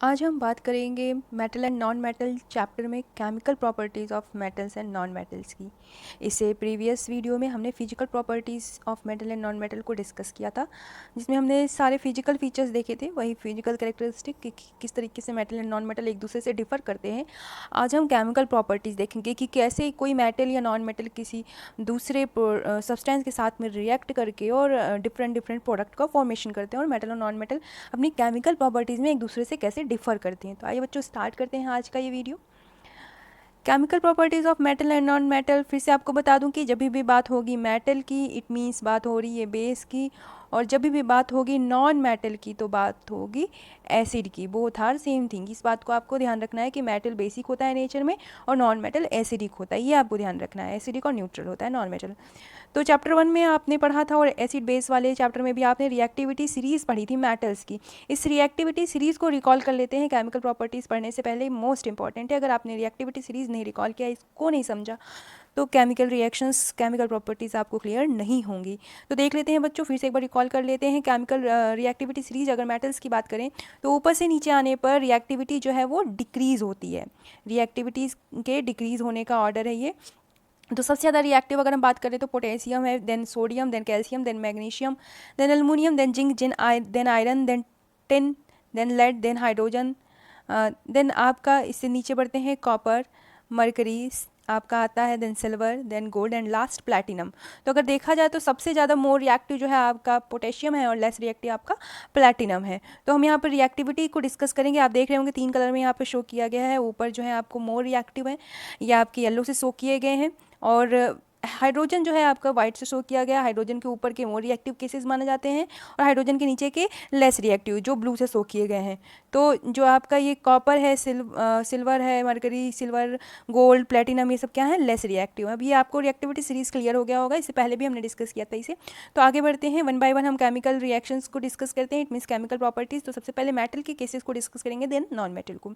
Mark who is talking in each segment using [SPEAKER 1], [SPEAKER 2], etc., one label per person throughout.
[SPEAKER 1] आज हम बात करेंगे metal and non metal chapter में chemical properties of metals and non metals की। इससे प्रीवियस वीडियो में हमने physical properties of metal and non metal को डिस्कस किया था, जिसमें हमने सारे फिजिकल फीचर्स देखे थे, वही फिजिकल कैरेक्टरिस्टिक कि किस तरीके से मेटल एंड नॉन मेटल एक दूसरे से डिफ़र करते हैं। आज हम केमिकल प्रॉपर्टीज़ देखेंगे कि कैसे कोई मेटल या नॉन मेटल किसी दूसरे सब्सटेंस के साथ में रिएक्ट करके और डिफरेंट डिफरेंट प्रोडक्ट का फॉर्मेशन करते हैं, और मेटल और नॉन मेटल अपनी केमिकल प्रॉपर्टीज़ में एक दूसरे से कैसे डिफ़र करती हैं। तो आइए बच्चों स्टार्ट करते हैं आज का ये video. Chemical properties of metal and non metal, फिर से आपको बता दूं कि जब भी बात होगी मेटल की इट मीन्स बात हो रही है बेस की, और जब भी बात होगी नॉन मेटल की तो बात होगी एसिड की। Both are same thing. इस बात को आपको ध्यान रखना है कि मेटल बेसिक होता है नेचर में और नॉन मेटल एसिडिक होता है, ये आपको ध्यान रखना है। एसिडिक और न्यूट्रल होता है नॉन मेटल। तो चैप्टर 1 में आपने पढ़ा था, और एसिड बेस वाले चैप्टर में भी आपने रिएक्टिविटी सीरीज़ पढ़ी थी मेटल्स की। इस रिएक्टिविटी सीरीज़ को रिकॉल कर लेते हैं केमिकल प्रॉपर्टीज़ पढ़ने से पहले, मोस्ट इंपॉर्टेंट है। अगर आपने रिएक्टिविटी सीरीज़ नहीं रिकॉल किया, इसको नहीं समझा, तो केमिकल रिएक्शंस, केमिकल प्रॉपर्टीज़ आपको क्लियर नहीं होंगी। तो देख लेते हैं बच्चों, फिर से एक बार रिकॉल कर लेते हैं केमिकल रिएक्टिविटी सीरीज़। अगर मेटल्स की बात करें तो ऊपर से नीचे आने पर रिएक्टिविटी जो है वो डिक्रीज़ होती है। रिएक्टिविटीज़ के डिक्रीज़ होने का ऑर्डर है ये। तो सबसे ज़्यादा रिएक्टिव अगर हम बात करें तो पोटेशियम है, then sodium, then calcium, then magnesium, then aluminium, then zinc, then iron, then tin, then lead, then hydrogen, then आपका इससे नीचे बढ़ते हैं कॉपर, मरकरी आपका आता है, then silver, then gold, and last platinum. तो अगर देखा जाए तो सबसे ज़्यादा मोर रिएक्टिव जो है आपका पोटेशियम है, और लेस रिएक्टिव आपका प्लैटिनम है। तो हम यहाँ पर रिएक्टिविटी को डिस्कस करेंगे। आप देख रहे होंगे 3 कलर में यहाँ पर शो किया गया है। ऊपर जो है आपको मोर रिएक्टिव है, ये आपके येलो से शो किए गए हैं, और हाइड्रोजन जो है आपका वाइट से शो किया गया। हाइड्रोजन के ऊपर के मोर रिएक्टिव केसेस माने जाते हैं, और हाइड्रोजन के नीचे के लेस रिएक्टिव जो ब्लू से शो किए गए हैं। तो जो आपका ये कॉपर है, सिल्वर है, मरकरी, सिल्वर, गोल्ड, प्लेटिनम, ये सब क्या है, लेस रिएक्टिव। अब ये आपको रिएक्टिविटी सीरीज क्लियर हो गया होगा, इससे पहले भी हमने डिस्कस किया था इसे। तो आगे बढ़ते हैं, 1 बाय 1 हम केमिकल रिएक्शंस को डिस्कस करते हैं, इट मीन्स केमिकल प्रॉपर्टीज। तो सबसे पहले मेटल के केसेस को डिस्कस करेंगे, देन नॉन मेटल को।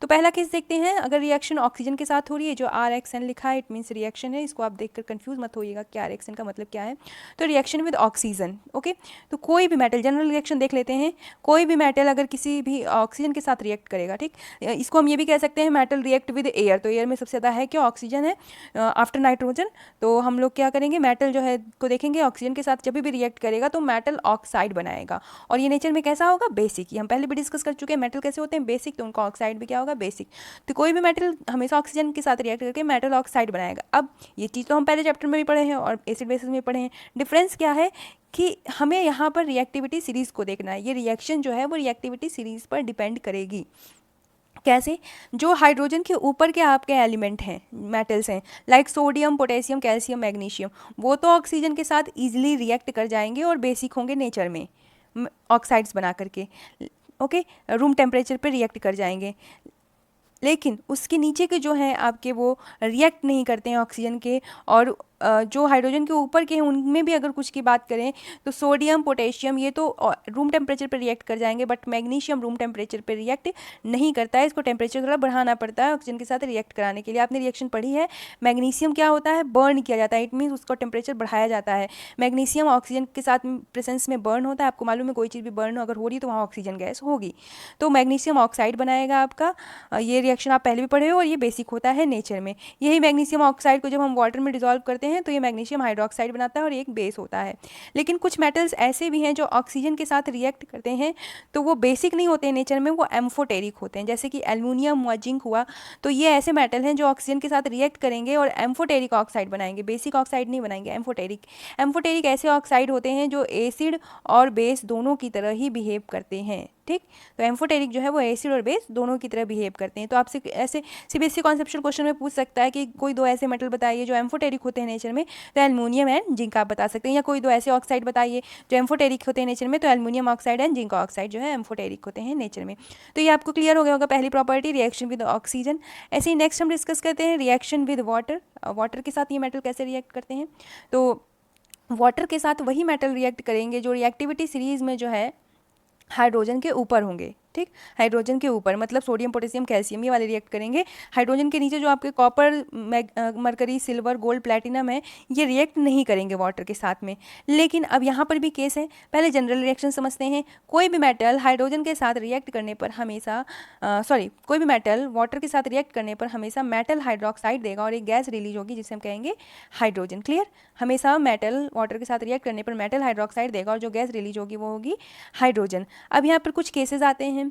[SPEAKER 1] तो पहला केस देखते हैं। अगर रिएक्शन ऑक्सीजन के साथ हो रही है, जो RXN लिखा है, इट मीन्स रिएक्शन है। इसको आप देखकर कंफ्यूज मत होइएगा कि RXN का मतलब क्या है। तो रिएक्शन विद ऑक्सीजन, ओके। तो कोई भी मेटल, जनरल रिएक्शन देख लेते हैं। कोई भी मेटल अगर किसी भी ऑक्सीजन के साथ रिएक्ट करेगा, ठीक, इसको हम ये भी कह सकते हैं मेटल रिएक्ट विद एयर। तो एयर में सबसे ज़्यादा है क्या, ऑक्सीजन है आफ्टर नाइट्रोजन। तो हम लोग क्या करेंगे, मेटल जो है को देखेंगे, ऑक्सीजन के साथ जब भी रिएक्ट करेगा तो मेटल ऑक्साइड बनाएगा, और ये नेचर में कैसा होगा, बेसिक। ये हम पहले भी डिस्कस कर चुके हैं, मेटल कैसे होते हैं, बेसिक, तो उनका ऑक्साइड भी क्या होगा, बेसिक। तो कोई भी मेटल हमेशा ऑक्सीजन के साथ रिएक्ट करके मेटल ऑक्साइड बनाएगा। अब ये चीज़ तो हम पहले चैप्टर में भी पढ़े हैं और एसिड बेसिस में पढ़े हैं। डिफरेंस क्या है कि हमें यहाँ पर रिएक्टिविटी सीरीज़ को देखना है। ये रिएक्शन जो है वो रिएक्टिविटी सीरीज़ पर डिपेंड करेगी। कैसे, जो हाइड्रोजन के ऊपर के आपके एलिमेंट हैं, मेटल्स हैं, like sodium, potassium, calcium, magnesium, वो तो ऑक्सीजन के साथ ईजिली रिएक्ट कर जाएंगे और बेसिक होंगे नेचर में, ऑक्साइड्स बना करके, ओके, रूम टेम्परेचर पे रिएक्ट कर जाएंगे। लेकिन उसके नीचे के जो हैं आपके, वो रिएक्ट नहीं करते हैं ऑक्सीजन के, और जो हाइड्रोजन के ऊपर के हैं उनमें भी अगर कुछ की बात करें तो सोडियम, पोटेशियम, ये तो रूम टेम्परेचर पर रिएक्ट कर जाएंगे, बट मैग्नीशियम रूम टेम्परेचर पर रिएक्ट नहीं करता है। इसको टेम्परेचर थोड़ा बढ़ाना पड़ता है ऑक्सीजन के साथ रिएक्ट कराने के लिए। आपने रिएक्शन पढ़ी है, मैग्नीशियम क्या होता है, बर्न किया जाता है, इट मीन्स उसका टेम्परेचर बढ़ाया जाता है। मैग्नीशियम ऑक्सीजन के साथ प्रेजेंस में बर्न होता है। आपको मालूम है कोई चीज़ भी बर्न अगर हो रही है तो वहाँ ऑक्सीजन गैस होगी, तो मैग्नीशियम ऑक्साइड बनाएगा आपका। ये रिएक्शन आप पहले भी पढ़े हो, और ये बेसिक होता है नेचर में। यही मैग्नीशियम ऑक्साइड को जब हम वाटर में डिजोल्व करते हैं तो ये मैग्नीशियम हाइड्रोक्साइड बनाता है और एक बेस होता है। लेकिन कुछ मेटल्स ऐसे भी हैं जो ऑक्सीजन के साथ रिएक्ट करते हैं तो वो बेसिक नहीं होते हैं नेचर में, वो एम्फोटेरिक होते हैं, जैसे कि एल्युमिनियम हुआ, जिंक हुआ। तो ये ऐसे मेटल हैं जो ऑक्सीजन के साथ रिएक्ट करेंगे और एम्फोटेरिक ऑक्साइड बनाएंगे, बेसिक ऑक्साइड नहीं बनाएंगे, एम्फोटेरिक। एम्फोटेरिक ऐसे ऑक्साइड होते हैं जो एसिड और बेस दोनों की तरह ही बिहेव करते हैं, ठीक। तो एम्फोटेरिक जो है वो एसिड और बेस दोनों की तरह बिहेव करते हैं। तो आपसे ऐसे सीबीएसई कॉन्सेप्चुअल क्वेश्चन में पूछ सकता है कि कोई 2 ऐसे मेटल बताइए जो एम्फोटेरिक होते हैं नेचर में, तो एल्युमिनियम एंड जिंक आप बता सकते हैं। या कोई 2 ऐसे ऑक्साइड बताइए जो एम्फोटेरिक होते हैं नेचर में, तो aluminium oxide and zinc oxide जो है एम्फोटेरिक होते हैं नेचर में। तो ये आपको क्लियर हो गया होगा, पहली प्रॉपर्टी रिएक्शन विद ऑक्सीजन। ऐसे ही नेक्स्ट हम डिस्कस करते हैं रिएक्शन विद वाटर। वाटर के साथ ये मेटल कैसे रिएक्ट करते हैं। तो वाटर के साथ वही मेटल रिएक्ट करेंगे जो रिएक्टिविटी सीरीज में जो है हाइड्रोजन के ऊपर होंगे, ठीक, हाइड्रोजन के ऊपर मतलब सोडियम पोटेशियम कैल्शियम ये वाले रिएक्ट करेंगे। हाइड्रोजन के नीचे जो आपके copper, mercury, silver, gold, platinum है, ये रिएक्ट नहीं करेंगे वाटर के साथ में। लेकिन अब यहाँ पर भी केस है, पहले जनरल रिएक्शन समझते हैं। कोई भी मेटल हाइड्रोजन के साथ रिएक्ट करने पर हमेशा कोई भी मेटल वाटर के साथ रिएक्ट करने पर हमेशा मेटल हाइड्रोक्साइड देगा और एक गैस रिलीज होगी जिसे हम कहेंगे हाइड्रोजन। क्लियर, हमेशा मेटल वाटर के साथ रिएक्ट करने पर मेटल हाइड्रोक्साइड देगा और जो गैस रिलीज होगी वो होगी हाइड्रोजन। अब यहाँ पर कुछ केसेस आते हैं,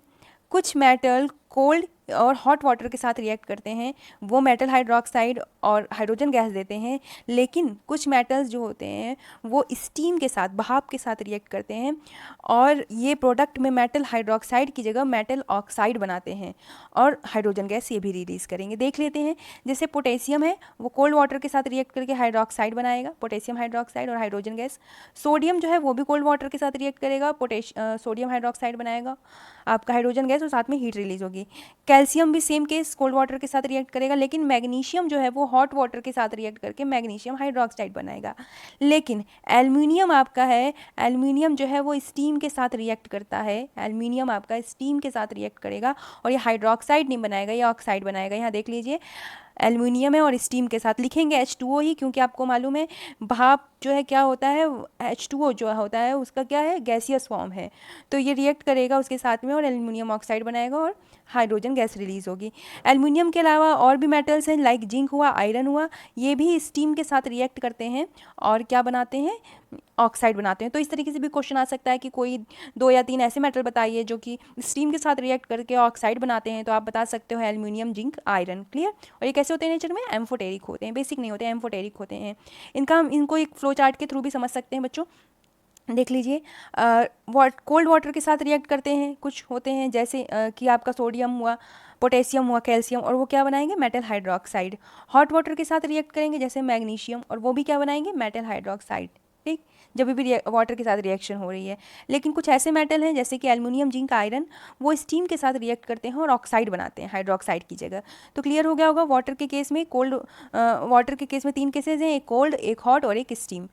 [SPEAKER 1] कुछ मेटल कोल्ड और हॉट वाटर के साथ रिएक्ट करते हैं, वो मेटल हाइड्रोक्साइड और हाइड्रोजन गैस देते हैं। लेकिन कुछ मेटल्स जो होते हैं वो स्टीम के साथ, भाप के साथ रिएक्ट करते हैं और ये प्रोडक्ट में मेटल हाइड्रोक्साइड की जगह मेटल ऑक्साइड बनाते हैं और हाइड्रोजन गैस ये भी रिलीज़ करेंगे। देख लेते हैं, जैसे पोटेशियम है वो कोल्ड वाटर के साथ रिएक्ट करके हाइड्रोक्साइड बनाएगा, पोटेशियम हाइड्रोक्साइड और हाइड्रोजन गैस। सोडियम जो है वो भी कोल्ड वाटर के साथ रिएक्ट करेगा, सोडियम हाइड्रोक्साइड बनाएगा आपका हाइड्रोजन गैस और साथ में हीट रिलीज होगी। कैल्शियम भी सेम केस, कोल्ड वाटर के साथ रिएक्ट करेगा। लेकिन मैग्नीशियम जो है वो हॉट वाटर के साथ रिएक्ट करके मैग्नीशियम हाइड्रोक्साइड बनाएगा। लेकिन एल्युमिनियम आपका है, एल्युमिनियम जो है वो स्टीम के साथ रिएक्ट करता है, एल्युमिनियम आपका स्टीम के साथ रिएक्ट करेगा और ये हाइड्रोक्साइड नहीं बनाएगा, ये ऑक्साइड बनाएगा। यहाँ देख लीजिए, एल्युमिनियम है और स्टीम के साथ लिखेंगे H2O ही, क्योंकि आपको मालूम है भाप जो है क्या होता है, H2O जो होता है उसका क्या है, गैसियस फॉर्म है, तो ये रिएक्ट करेगा उसके साथ में और एल्युमिनियम ऑक्साइड बनाएगा और हाइड्रोजन गैस रिलीज होगी। एल्युमिनियम के अलावा और भी मेटल्स हैं, लाइक जिंक हुआ, आयरन हुआ, ये भी स्टीम के साथ रिएक्ट करते हैं और क्या बनाते हैं, ऑक्साइड बनाते हैं। तो इस तरीके से भी क्वेश्चन आ सकता है कि कोई 2 या 3 ऐसे मेटल बताइए जो कि स्टीम के साथ रिएक्ट करके ऑक्साइड बनाते हैं, तो आप बता सकते हो एल्युमिनियम, जिंक, आयरन। क्लियर, और ये कैसे होते हैं नेचर में, एम्फोटेरिक होते हैं, बेसिक नहीं होते हैं, एम्फोटेरिक होते हैं। इनको एक फ्लो चार्ट के थ्रू भी समझ सकते हैं बच्चों। देख लीजिए, कोल्ड वाटर के साथ रिएक्ट करते हैं, कुछ होते हैं जैसे कि आपका सोडियम हुआ, पोटेशियम हुआ, कैल्शियम, और वो क्या बनाएंगे, मेटल हाइड्रोक्साइड। हॉट वाटर के साथ रिएक्ट करेंगे जैसे मैग्नीशियम, और वो भी क्या बनाएंगे, मेटल हाइड्रोक्साइड। ठीक, जब भी वाटर के साथ रिएक्शन हो रही है। लेकिन कुछ ऐसे मेटल हैं जैसे कि एल्युमिनियम, जिंक, आयरन, वो स्टीम के साथ रिएक्ट करते हैं और ऑक्साइड बनाते हैं हाइड्रोक्साइड की जगह। तो क्लियर हो गया होगा, वाटर के केस में, कोल्ड वाटर के केस में 3 केसेज हैं, एक कोल्ड, एक हॉट और एक स्टीम।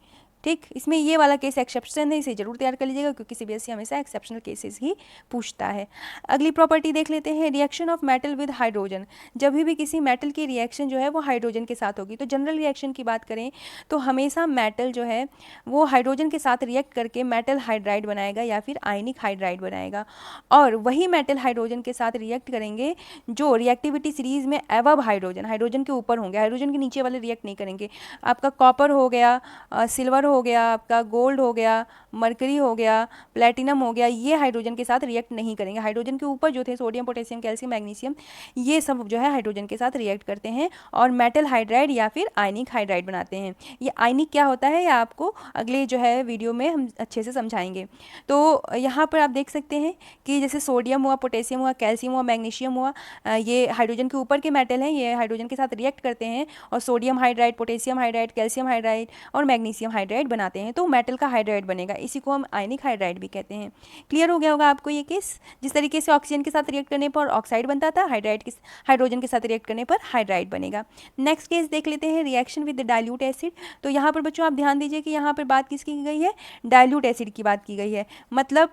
[SPEAKER 1] ठीक, इसमें ये वाला केस एक्सेप्शन है, इसे जरूर तैयार कर लीजिएगा क्योंकि सीबीएसई हमेशा एक्सेप्शनल केसेस ही पूछता है। अगली प्रॉपर्टी देख लेते हैं, reaction of metal with hydrogen. जब भी किसी मेटल की रिएक्शन जो है वो हाइड्रोजन के साथ होगी, तो जनरल रिएक्शन की बात करें तो हमेशा मेटल जो है वो हाइड्रोजन के साथ रिएक्ट करके मेटल हाइड्राइड बनाएगा या फिर आयनिक हाइड्राइड बनाएगा, और वही मेटल हाइड्रोजन के साथ रिएक्ट करेंगे जो रिएक्टिविटी सीरीज में एवब हाइड्रोजन, हाइड्रोजन के ऊपर होंगे, हाइड्रोजन के नीचे वाले रिएक्ट नहीं करेंगे। आपका कॉपर हो गया, सिल्वर हो गया, आपका गोल्ड हो गया, मरकरी हो गया, प्लैटिनम हो गया, ये हाइड्रोजन के साथ रिएक्ट नहीं करेंगे। हाइड्रोजन के ऊपर जो थे सोडियम, पोटेशियम, कैल्शियम, मैग्नीशियम, ये सब जो है हाइड्रोजन के साथ रिएक्ट करते हैं और मेटल हाइड्राइड या फिर आयनिक हाइड्राइड बनाते हैं। ये आयनिक क्या होता है, या आपको अगले जो है वीडियो में हम अच्छे से समझाएंगे। तो यहाँ पर आप देख सकते हैं कि जैसे सोडियम हुआ, पोटेशियम हुआ, कैल्शियम हुआ, मैग्नीशियम हुआ, ये हाइड्रोजन के ऊपर के मेटल हैं, ये हाइड्रोजन के साथ रिएक्ट करते हैं और sodium hydride, potassium hydride, calcium hydride और मैग्नीशियम हाइड्राइड बनाते हैं, तो मेटल का हाइड्राइड बनेगा, इसी को हम आयनिक हाइड्राइड भी कहते हैं। क्लियर हो गया होगा आपको ये केस। जिस तरीके से ऑक्सीजन के साथ रिएक्ट करने पर ऑक्साइड बनता था, हाइड्रोजन के साथ रिएक्ट करने पर हाइड्राइड बनेगा। नेक्स्ट केस देख लेते हैं, रिएक्शन विद डाइल्यूट एसिड। तो यहाँ पर बच्चों आप ध्यान दीजिए कि यहाँ पर बात किसकी की गई है, डाइल्यूट एसिड की बात की गई है, मतलब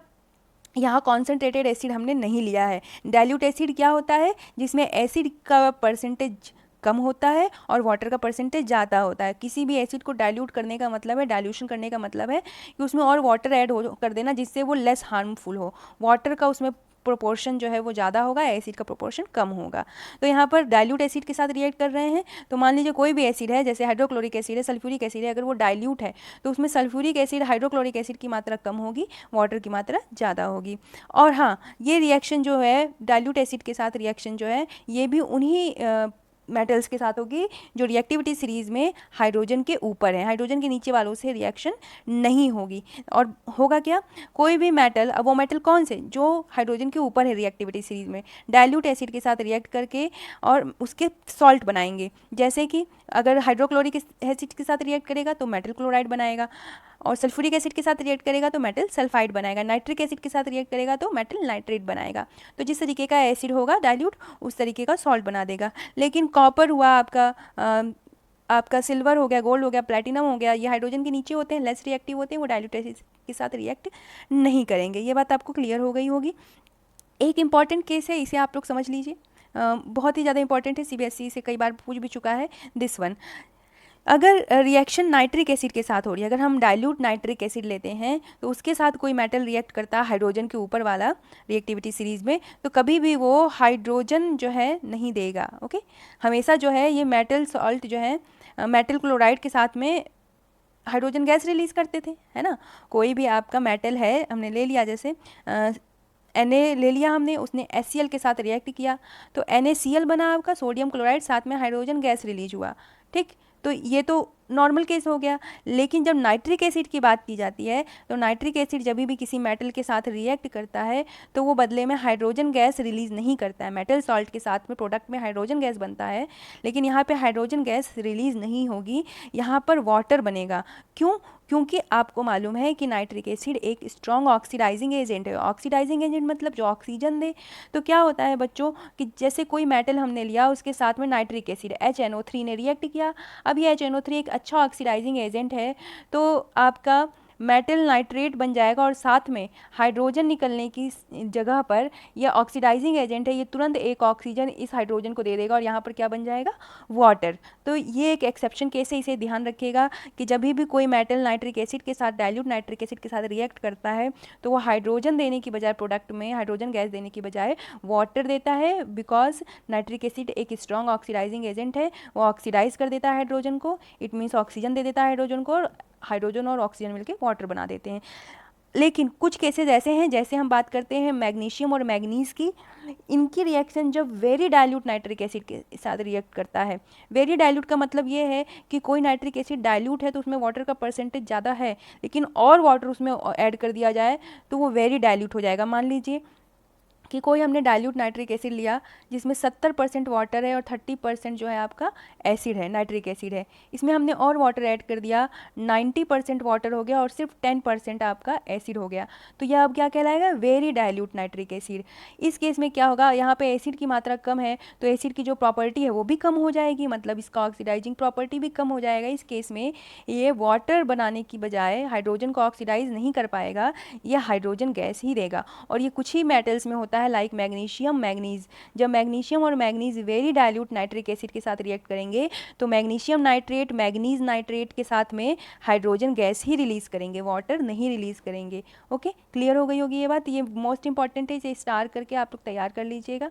[SPEAKER 1] यहाँ कॉन्सेंट्रेटेड एसिड हमने नहीं लिया है। डाइल्यूट एसिड क्या होता है, जिसमें एसिड का परसेंटेज कम होता है और वाटर का परसेंटेज ज़्यादा होता है। किसी भी एसिड को डाइल्यूट करने का मतलब है, डाइल्यूशन करने का मतलब है कि उसमें और वाटर ऐड कर देना जिससे वो लेस हार्मफुल हो। वाटर का उसमें प्रोपोर्शन जो है वो ज़्यादा होगा, एसिड का प्रोपोर्शन कम होगा। तो यहाँ पर डाइल्यूट एसिड के साथ रिएक्ट कर रहे हैं, तो मान लीजिए कोई भी एसिड है, जैसे हाइड्रोक्लोरिक एसिड है, सल्फ्यूरिक एसिड है, अगर वो डाइल्यूट है तो उसमें सल्फ्यूरिक एसिड, हाइड्रोक्लोरिक एसिड की मात्रा कम होगी, वाटर की मात्रा ज़्यादा होगी। और हाँ, ये रिएक्शन जो है डाइल्यूट एसिड के साथ रिएक्शन जो है ये भी उन्हीं मेटल्स के साथ होगी जो रिएक्टिविटी सीरीज में हाइड्रोजन के ऊपर है, हाइड्रोजन के नीचे वालों से रिएक्शन नहीं होगी। और होगा क्या, कोई भी मेटल, अब वो मेटल कौन से, जो हाइड्रोजन के ऊपर है रिएक्टिविटी सीरीज में, डाइल्यूट एसिड के साथ रिएक्ट करके और उसके सॉल्ट बनाएंगे। जैसे कि अगर हाइड्रोक्लोरिक एसिड के साथ रिएक्ट करेगा तो मेटल क्लोराइड बनाएगा, और सल्फ्यूरिक एसिड के साथ रिएक्ट करेगा तो मेटल सल्फाइड बनाएगा, नाइट्रिक एसिड के साथ रिएक्ट करेगा तो मेटल नाइट्रेट बनाएगा। तो जिस तरीके का एसिड होगा डाइल्यूट, उस तरीके का सॉल्ट बना देगा। लेकिन कॉपर हुआ आपका सिल्वर हो गया, गोल्ड हो गया, प्लैटिनम हो गया, ये हाइड्रोजन के नीचे होते हैं, लेस रिएक्टिव होते हैं, वो डाइल्यूट एसिड के साथ रिएक्ट नहीं करेंगे। ये बात आपको क्लियर हो गई होगी। एक इम्पॉर्टेंट केस है, इसे आप लोग समझ लीजिए, बहुत ही ज़्यादा इंपॉर्टेंट है, सीबीएसई से कई बार पूछ भी चुका है दिस वन। अगर रिएक्शन नाइट्रिक एसिड के साथ हो रही है, अगर हम डाइल्यूट नाइट्रिक एसिड लेते हैं तो उसके साथ कोई मेटल रिएक्ट करता है हाइड्रोजन के ऊपर वाला रिएक्टिविटी सीरीज में, तो कभी भी वो हाइड्रोजन जो है नहीं देगा। ओके, हमेशा जो है ये मेटल सॉल्ट जो है मेटल क्लोराइड के साथ में हाइड्रोजन गैस रिलीज करते थे, है ना। कोई भी आपका मेटल है, हमने ले लिया जैसे Na ले लिया हमने, उसने HCl के साथ रिएक्ट किया तो NaCl बना आपका, सोडियम क्लोराइड, साथ में हाइड्रोजन गैस रिलीज हुआ। ठीक, तो ये तो नॉर्मल केस हो गया। लेकिन जब नाइट्रिक एसिड की बात की जाती है तो नाइट्रिक एसिड जब भी किसी मेटल के साथ रिएक्ट करता है तो वो बदले में हाइड्रोजन गैस रिलीज नहीं करता है। मेटल सॉल्ट के साथ में प्रोडक्ट में हाइड्रोजन गैस बनता है, लेकिन यहाँ पे हाइड्रोजन गैस रिलीज नहीं होगी, यहाँ पर वाटर बनेगा। क्यों? क्योंकि आपको मालूम है कि नाइट्रिक एसिड एक स्ट्रॉन्ग ऑक्सीडाइजिंग एजेंट है। ऑक्सीडाइजिंग एजेंट मतलब जो ऑक्सीजन दे। तो क्या होता है बच्चों कि जैसे कोई मेटल हमने लिया, उसके साथ में नाइट्रिक एसिड HNO3 ने रिएक्ट किया। अब ये HNO3 एक अच्छा ऑक्सीडाइजिंग एजेंट है, तो आपका मेटल नाइट्रेट बन जाएगा और साथ में हाइड्रोजन निकलने की जगह पर यह ऑक्सीडाइजिंग एजेंट है, ये तुरंत एक ऑक्सीजन इस हाइड्रोजन को दे देगा और यहाँ पर क्या बन जाएगा? वाटर। तो ये एक एक्सेप्शन केस है, इसे ध्यान रखिएगा कि जब भी कोई मेटल नाइट्रिक एसिड के साथ, डाइल्यूट नाइट्रिक एसिड के साथ रिएक्ट करता है तो वो हाइड्रोजन देने की बजाय, प्रोडक्ट में हाइड्रोजन गैस देने की बजाय वाटर देता है, बिकॉज नाइट्रिक एसिड एक स्ट्रॉन्ग ऑक्सीडाइजिंग एजेंट है। वो ऑक्सीडाइज कर देता है हाइड्रोजन को, इट मीन्स ऑक्सीजन दे देता है हाइड्रोजन को, और हाइड्रोजन और ऑक्सीजन मिलकर वाटर बना देते हैं। लेकिन कुछ केसेस ऐसे हैं, जैसे हम बात करते हैं मैग्नीशियम और मैग्नीज की, इनकी रिएक्शन जब वेरी डाइल्यूट नाइट्रिक एसिड के साथ रिएक्ट करता है। वेरी डाइल्यूट का मतलब ये है कि कोई नाइट्रिक एसिड डाइल्यूट है तो उसमें वाटर का परसेंटेज ज़्यादा है, लेकिन और वाटर उसमें ऐड कर दिया जाए तो वो वेरी डाइल्यूट हो जाएगा। मान लीजिए कि कोई हमने डाइल्यूट नाइट्रिक एसिड लिया जिसमें 70% वाटर है और 30% जो है आपका एसिड है, नाइट्रिक एसिड है। इसमें हमने और वाटर ऐड कर दिया, 90% वाटर हो गया और सिर्फ 10% आपका एसिड हो गया। तो यह अब क्या कहलाएगा? Very dilute nitric acid. इस केस में क्या होगा, यहाँ पे एसिड की मात्रा कम है तो एसिड की जो प्रॉपर्टी है वो भी कम हो जाएगी, मतलब इसका ऑक्सीडाइजिंग प्रॉपर्टी भी कम हो जाएगा। इस केस में ये वाटर बनाने की बजाय हाइड्रोजन को ऑक्सीडाइज नहीं कर पाएगा, यह हाइड्रोजन गैस ही देगा। और ये कुछ ही मेटल्स में होता है, लाइक मैग्नीशियम, मैग्नीज। जब मैग्नीशियम और manganese very dilute nitric acid के साथ रिएक्ट करेंगे तो मैग्नीशियम नाइट्रेट मैग्नीज नाइट्रेट के साथ में हाइड्रोजन गैस ही रिलीज करेंगे, वाटर नहीं रिलीज करेंगे। ओके, क्लियर हो गई होगी ये बात। ये मोस्ट इंपॉर्टेंट है, इसे स्टार करके आप लोग तैयार कर लीजिएगा,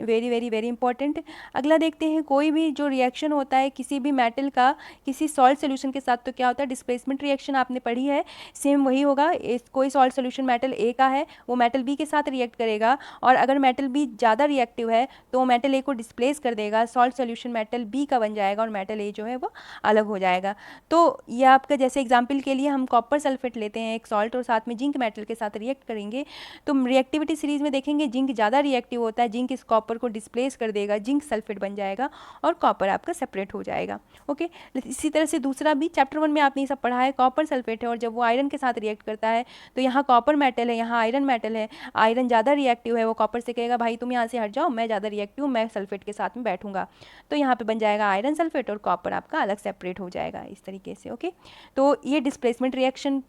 [SPEAKER 1] वेरी वेरी वेरी इंपॉर्टेंट। अगला देखते हैं, कोई भी जो रिएक्शन होता है किसी भी मेटल का किसी सॉल्ट सोल्यूशन के साथ, तो क्या होता है? डिस्प्लेसमेंट रिएक्शन आपने पढ़ी है, सेम वही होगा। कोई सॉल्ट सोल्यूशन मेटल ए का है, वो मेटल बी के साथ रिएक्ट करेगा, और अगर मेटल बी ज़्यादा रिएक्टिव है तो वो मेटल ए को डिस्प्लेस कर देगा, सॉल्ट सोल्यूशन मेटल बी का बन जाएगा और मेटल ए जो है वो अलग हो जाएगा। तो ये आपका, जैसे एग्जांपल के लिए हम कॉपर सल्फेट लेते हैं एक सॉल्ट, और साथ में जिंक मेटल के साथ रिएक्ट करेंगे, तो रिएक्टिविटी सीरीज में देखेंगे जिंक ज़्यादा रिएक्टिव होता है, जिंक इस कॉपर को डिस्प्लेस कर देगा, जिंक सल्फेट बन जाएगा और कॉपर आपका सेपरेट हो जाएगा। ओके, इसी तरह से दूसरा भी चैप्टर 1 में आपने ये सब पढ़ा है, कॉपर सल्फेट है और जब वो आयरन के साथ रिएक्ट करता है तो यहाँ कॉपर मेटल है, यहाँ आयरन मेटल है, आयरन ज़्यादा रिएक्टिव है, वो कॉपर से कहेगा भाई तुम यहाँ से हट जाओ, मैं ज़्यादा रिएक्टिव हूँ, मैं सल्फेट के साथ में बैठूंगा, तो यहाँ पे बन जाएगा आयरन सल्फेट और कॉपर आपका अलग सेपरेट हो जाएगा इस तरीके से। ओके, तो ये डिस्प्लेसमेंट रिएक्शन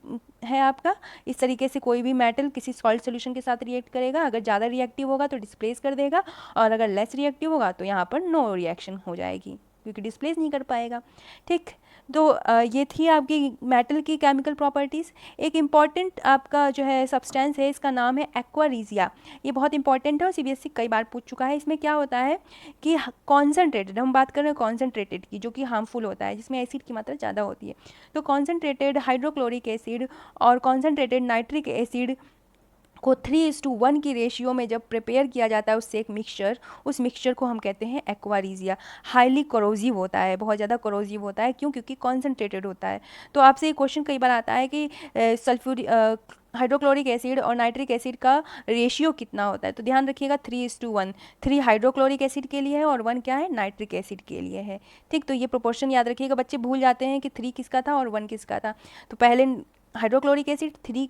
[SPEAKER 1] है आपका। इस तरीके से कोई भी मेटल किसी सॉल्ट सोल्यूशन के साथ रिएक्ट करेगा, अगर ज़्यादा रिएक्टिव होगा तो डिस्प्लेस कर देगा, और अगर लेस रिएक्टिव होगा तो यहाँ पर नो रिएक्शन हो जाएगी क्योंकि डिस्प्लेस नहीं कर पाएगा। ठीक, तो ये थी आपकी मेटल की केमिकल प्रॉपर्टीज़। एक इम्पॉर्टेंट आपका जो है सब्सटेंस है, इसका नाम है एक्वारीजिया। ये बहुत इंपॉर्टेंट है और सीबीएसई कई बार पूछ चुका है। इसमें क्या होता है कि कॉन्सेंट्रेटेड, हम बात कर रहे हैं कॉन्सेंट्रेटेड की, जो कि हार्मफुल होता है, जिसमें एसिड की मात्रा ज़्यादा होती है। तो कॉन्सेंट्रेटेड हाइड्रोक्लोरिक एसिड और कॉन्सेंट्रेटेड नाइट्रिक एसिड को 3:1 की रेशियो में जब प्रिपेयर किया जाता है उससे एक मिक्सचर, उस मिक्सचर को हम कहते हैं एक्वारीजिया। हाईली कोरोजिव होता है, बहुत ज़्यादा कोरोजिव होता है। क्यों? क्योंकि कॉन्सेंट्रेटेड होता है। तो आपसे ये क्वेश्चन कई बार आता है कि हाइड्रोक्लोरिक एसिड और नाइट्रिक एसिड का रेशियो कितना होता है, तो ध्यान रखिएगा 3:1। 3 हाइड्रोक्लोरिक एसिड के लिए है और 1 क्या है? नाइट्रिक एसिड के लिए है। ठीक, तो ये प्रोपोर्शन याद रखिएगा, बच्चे भूल जाते हैं कि 3 किसका था और 1 किसका था। तो पहले हाइड्रोक्लोरिक एसिड 3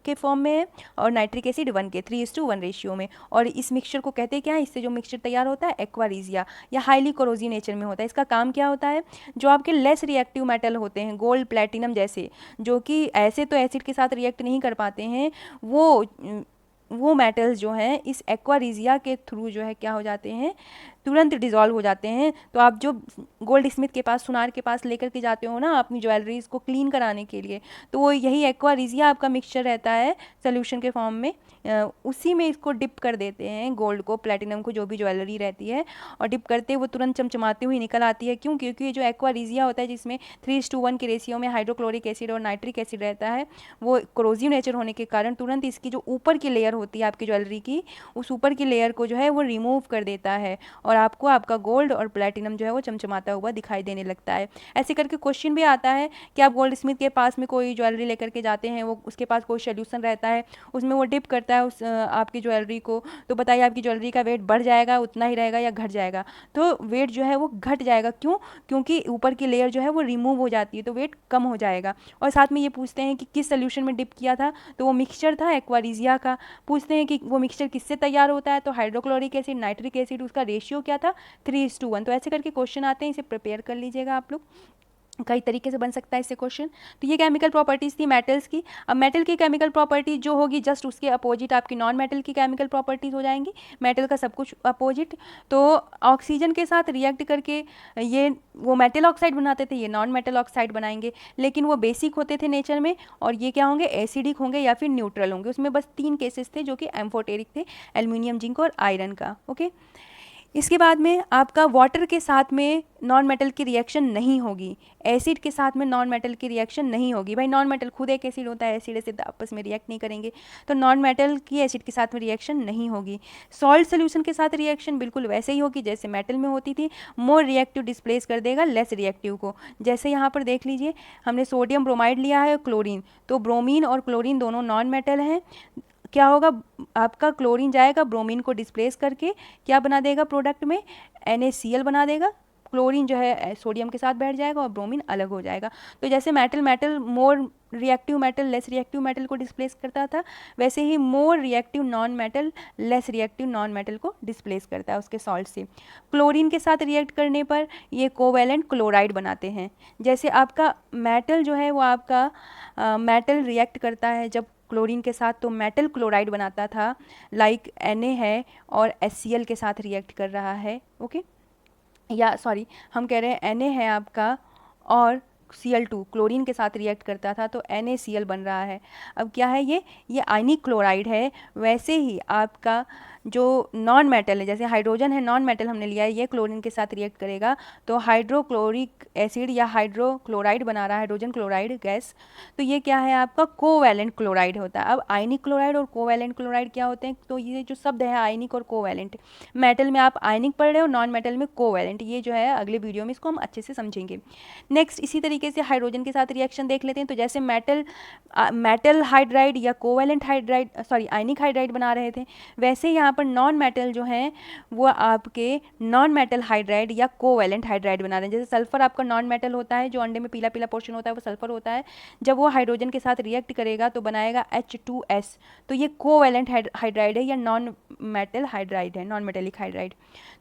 [SPEAKER 1] के फॉर्म में है और नाइट्रिक एसिड 1 के, 3:1 रेशियो में। और इस मिक्सचर को कहते क्या है? इससे जो मिक्सचर तैयार होता है एक्वारीजिया, या हाईली कोरोजिव नेचर में होता है। इसका काम क्या होता है? जो आपके लेस रिएक्टिव मेटल होते हैं, गोल्ड प्लेटिनम जैसे, जो कि ऐसे तो एसिड के साथ रिएक्ट नहीं कर पाते हैं, वो वो मेटल्स जो हैं इस एक्वारिजिया के थ्रू जो है क्या हो जाते हैं, तुरंत डिज़ोल्व हो जाते हैं। तो आप जो गोल्ड स्मिथ के पास, सुनार के पास लेकर के जाते हो ना अपनी ज्वेलरीज को क्लीन कराने के लिए, तो वो यही एक्वारिजिया आपका मिक्सचर रहता है सोल्यूशन के फॉर्म में, उसी में इसको डिप कर देते हैं, गोल्ड को, प्लेटिनम को, जो भी ज्वेलरी रहती है, और डिप करते वो तुरंत चमचमाती हुई निकल आती है। क्यों? क्योंकि ये जो एक्वारिजिया होता है जिसमें 3:1 के रेशियो में हाइड्रोक्लोरिक एसिड और नाइट्रिक एसिड रहता है, वो कोरोजिव नेचर होने के कारण तुरंत इसकी जो ऊपर की लेयर होती है आपकी ज्वेलरी की, उस ऊपर की लेयर को जो है वो रिमूव कर देता है और आपको आपका गोल्ड और प्लेटिनम जो है वो चमचमाता हुआ दिखाई देने लगता है। ऐसे करके क्वेश्चन भी आता है कि आप गोल्ड स्मिथ के पास में कोई ज्वेलरी लेकर के जाते हैं, वो उसके पास कोई सोल्यूशन रहता है, उसमें वो डिप करता है उस आपकी ज्वेलरी को, तो बताइए आपकी ज्वेलरी का वेट बढ़ जाएगा, उतना ही रहेगा, या घट जाएगा? तो वेट जो है वो घट जाएगा। क्यों? क्योंकि ऊपर की लेयर जो है वो रिमूव हो जाती है, तो वेट कम हो जाएगा। और साथ में ये पूछते हैं कि किस सोल्यूशन में डिप किया था, तो वो मिक्सचर था एक्वारिजिया का। पूछते हैं कि वो मिक्सचर किससे तैयार होता है, तो हाइड्रोक्लोरिक एसिड, नाइट्रिक एसिड, उसका रेशियो क्या था, 3:1। तो ऐसे करके क्वेश्चन आते हैं, इसे प्रिपेयर कर लीजिएगा आप लोग। कई तरीके से बन सकता है इससे क्वेश्चन। तो ये केमिकल प्रॉपर्टीज़ थी मेटल्स की। अब मेटल की केमिकल प्रॉपर्टीज जो होगी जस्ट उसके अपोजिट आपकी नॉन मेटल की केमिकल प्रॉपर्टीज़ हो जाएंगी। मेटल का सब कुछ अपोजिट। तो ऑक्सीजन के साथ रिएक्ट करके ये वो मेटल ऑक्साइड बनाते थे, ये नॉन मेटल ऑक्साइड बनाएंगे, लेकिन वो बेसिक होते थे नेचर में, और ये क्या होंगे, एसिडिक होंगे या फिर न्यूट्रल होंगे। उसमें बस 3 केसेस थे जो कि एम्फोटेरिक थे, एल्यूमिनियम, जिंक और आयरन का। ओके, इसके बाद में आपका वाटर के साथ में नॉन मेटल की रिएक्शन नहीं होगी, एसिड के साथ में नॉन मेटल की रिएक्शन नहीं होगी। भाई नॉन मेटल खुद एक एसिड होता है, एसिड एसिड आपस में रिएक्ट नहीं करेंगे, तो नॉन मेटल की एसिड के साथ में रिएक्शन नहीं होगी। सॉल्ट सोल्यूशन के साथ रिएक्शन बिल्कुल वैसे ही होगी जैसे मेटल में होती थी, मोर रिएक्टिव डिस्प्लेस कर देगा लेस रिएक्टिव को। जैसे यहाँ पर देख लीजिए, हमने सोडियम ब्रोमाइड लिया है, क्लोरीन, तो ब्रोमीन और क्लोरीन दोनों नॉन मेटल हैं। क्या होगा, आपका क्लोरीन जाएगा ब्रोमीन को डिस्प्लेस करके क्या बना देगा प्रोडक्ट में, NaCl बना देगा। क्लोरीन जो है सोडियम के साथ बैठ जाएगा और ब्रोमीन अलग हो जाएगा। तो जैसे metal more reactive metal less reactive metal को डिस्प्लेस करता था, वैसे ही more reactive non metal less reactive non metal को डिस्प्लेस करता है उसके सॉल्ट से। क्लोरीन के साथ रिएक्ट करने पर ये कोवेलेंट क्लोराइड बनाते हैं। जैसे आपका मेटल जो है वो आपका मेटल रिएक्ट करता है जब क्लोरीन के साथ, तो मेटल क्लोराइड बनाता था, लाइक Na है और HCl के साथ रिएक्ट कर रहा है। ओके, या सॉरी हम कह रहे हैं Na है आपका और Cl2 क्लोरीन के साथ रिएक्ट करता था, तो NaCl बन रहा है। अब क्या है ये आयनिक क्लोराइड है। वैसे ही आपका जो नॉन मेटल है, जैसे हाइड्रोजन है नॉन मेटल हमने लिया है, ये क्लोरीन के साथ रिएक्ट करेगा तो हाइड्रोक्लोरिक एसिड या हाइड्रोक्लोराइड बना रहा है, हाइड्रोजन क्लोराइड गैस। तो ये क्या है आपका कोवैलेंट क्लोराइड होता है। अब आयनिक क्लोराइड और कोवैलेंट क्लोराइड क्या होते हैं, तो ये जो शब्द है आयनिक और कोवैलेंट, मेटल में आप आयनिक पढ़ रहे हो, नॉन मेटल में कोवैलेंट, ये जो है अगले वीडियो में इसको हम अच्छे से समझेंगे। नेक्स्ट इसी तरीके से हाइड्रोजन के साथ रिएक्शन देख लेते हैं। तो जैसे मेटल हाइड्राइड या कोवैलेंट हाइड्राइड, सॉरी आयनिक हाइड्राइड बना रहे थे, वैसे यहाँ पर नॉन मेटल जो हैं वो आपके नॉन मेटल हाइड्राइड या कोवैलेंट हाइड्राइड बना रहे हैं। जैसे सल्फर आपका नॉन मेटल होता है, जो अंडे में पीला पीला पोर्शन होता है वो सल्फर होता है, जब वो हाइड्रोजन के साथ रिएक्ट करेगा तो बनाएगा H2S, तो ये कोवैलेंट हाइड्राइड है या नॉन मेटल हाइड्राइड है, नॉन मेटेलिक हाइड्राइड।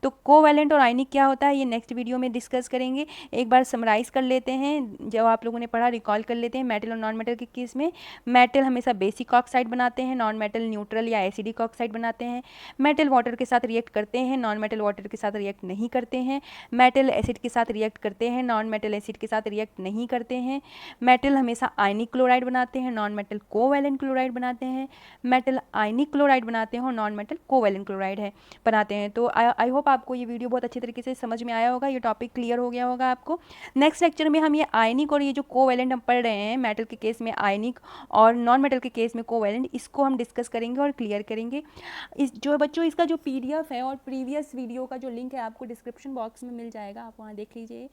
[SPEAKER 1] तो कोवैलेंट और आयनिक क्या होता है ये नेक्स्ट वीडियो में डिस्कस करेंगे। एक बार समराइज कर लेते हैं, जब आप लोगों ने पढ़ा रिकॉल कर लेते हैं। मेटल और नॉन मेटल के केस में मेटल हमेशा बेसिक ऑक्साइड बनाते हैं, नॉन मेटल न्यूट्रल या एसिडिक ऑक्साइड बनाते हैं। मेटल वाटर के साथ रिएक्ट करते हैं, नॉन मेटल वाटर के साथ रिएक्ट नहीं करते हैं। मेटल एसिड के साथ रिएक्ट करते हैं, नॉन मेटल एसिड के साथ रिएक्ट नहीं करते हैं। मेटल हमेशा आयनिक क्लोराइड बनाते हैं, नॉन मेटल कोवैलेंट क्लोराइड बनाते हैं। मेटल आयनिक क्लोराइड बनाते हैं और नॉन मेटल कोवैलेंट क्लोराइड है बनाते हैं। तो आई होप आपको ये वीडियो बहुत अच्छी तरीके से समझ में आया होगा, ये टॉपिक क्लियर हो गया होगा आपको। नेक्स्ट लेक्चर में हम ये आयनिक और ये जो कोवैलेंट हम पढ़ रहे हैं, मेटल के केस में आयनिक और नॉन मेटल के केस में कोवैलेंट, इसको हम डिस्कस करेंगे और क्लियर करेंगे। इस जो बच्चों इसका जो PDF है और प्रीवियस वीडियो का जो लिंक है आपको डिस्क्रिप्शन बॉक्स में मिल जाएगा, आप वहाँ देख लीजिए।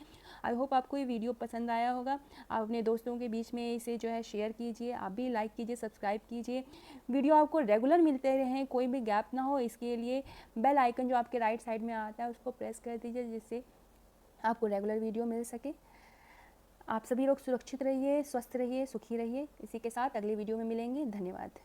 [SPEAKER 1] आई होप आपको ये वीडियो पसंद आया होगा। आप अपने दोस्तों के बीच में इसे जो है शेयर कीजिए, आप भी लाइक कीजिए, सब्सक्राइब कीजिए। वीडियो आपको रेगुलर मिलते रहें, कोई भी गैप ना हो, इसके लिए बेल आइकन जो आपके राइट साइड में आता है उसको प्रेस कर दीजिए, जिससे आपको रेगुलर वीडियो मिल सके। आप सभी लोग सुरक्षित रहिए, स्वस्थ रहिए, सुखी रहिए। इसी के साथ अगले वीडियो में मिलेंगे। धन्यवाद।